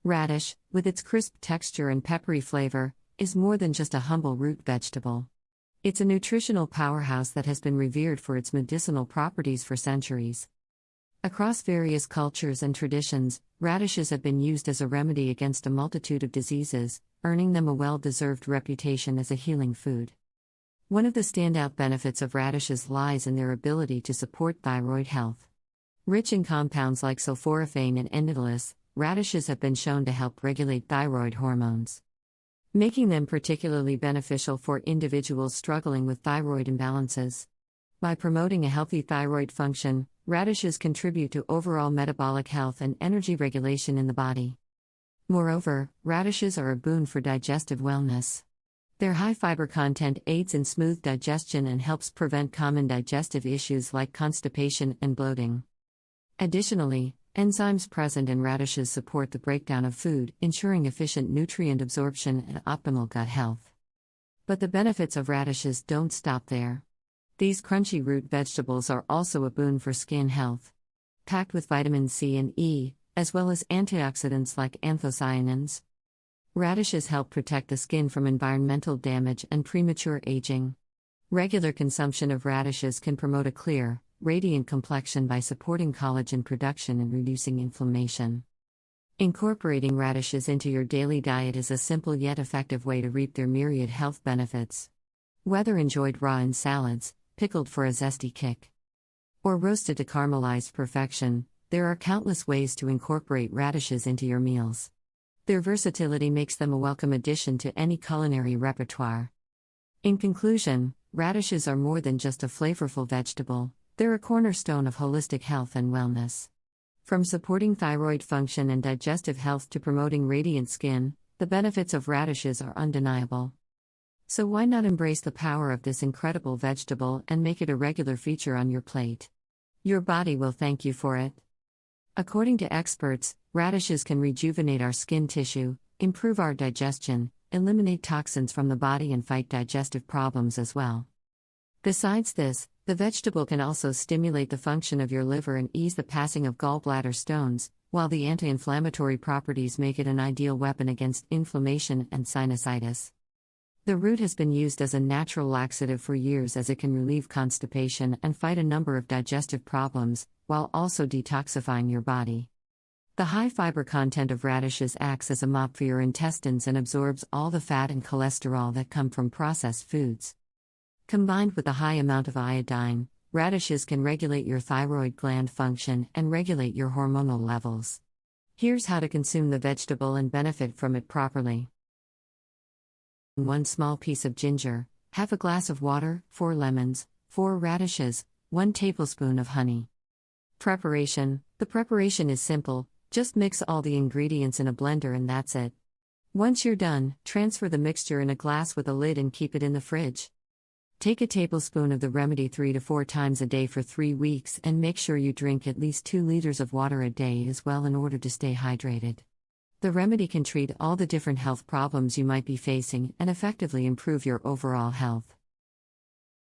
Radish, with its crisp texture and peppery flavor, is more than just a humble root vegetable. It's a nutritional powerhouse that has been revered for its medicinal properties for centuries. Across various cultures and traditions, radishes have been used as a remedy against a multitude of diseases, earning them a well-deserved reputation as a healing food. One of the standout benefits of radishes lies in their ability to support thyroid health. Rich in compounds like sulforaphane and endolysis, radishes have been shown to help regulate thyroid hormones, making them particularly beneficial for individuals struggling with thyroid imbalances. By promoting a healthy thyroid function, radishes contribute to overall metabolic health and energy regulation in the body. Moreover, radishes are a boon for digestive wellness. Their high fiber content aids in smooth digestion and helps prevent common digestive issues like constipation and bloating. Additionally, enzymes present in radishes support the breakdown of food, ensuring efficient nutrient absorption and optimal gut health. But the benefits of radishes don't stop there. These crunchy root vegetables are also a boon for skin health. Packed with vitamin C and E, as well as antioxidants like anthocyanins, radishes help protect the skin from environmental damage and premature aging. Regular consumption of radishes can promote a clear, radiant complexion by supporting collagen production and reducing inflammation. Incorporating radishes into your daily diet is a simple yet effective way to reap their myriad health benefits. Whether enjoyed raw in salads, pickled for a zesty kick, or roasted to caramelize perfection, there are countless ways to incorporate radishes into your meals. Their versatility makes them a welcome addition to any culinary repertoire. In conclusion, radishes are more than just a flavorful vegetable, they're a cornerstone of holistic health and wellness. From supporting thyroid function and digestive health to promoting radiant skin, the benefits of radishes are undeniable. So why not embrace the power of this incredible vegetable and make it a regular feature on your plate? Your body will thank you for it. According to experts, radishes can rejuvenate our skin tissue, improve our digestion, eliminate toxins from the body, and fight digestive problems as well. Besides this, the vegetable can also stimulate the function of your liver and ease the passing of gallbladder stones, while the anti-inflammatory properties make it an ideal weapon against inflammation and sinusitis. The root has been used as a natural laxative for years as it can relieve constipation and fight a number of digestive problems, while also detoxifying your body. The high fiber content of radishes acts as a mop for your intestines and absorbs all the fat and cholesterol that come from processed foods. Combined with a high amount of iodine, radishes can regulate your thyroid gland function and regulate your hormonal levels. Here's how to consume the vegetable and benefit from it properly. 1 small piece of ginger, half a glass of water, 4 lemons, 4 radishes, 1 tablespoon of honey. Preparation. The preparation is simple, just mix all the ingredients in a blender and that's it. Once you're done, transfer the mixture in a glass with a lid and keep it in the fridge. Take a tablespoon of the remedy 3 to 4 times a day for 3 weeks and make sure you drink at least 2 liters of water a day as well in order to stay hydrated. The remedy can treat all the different health problems you might be facing and effectively improve your overall health.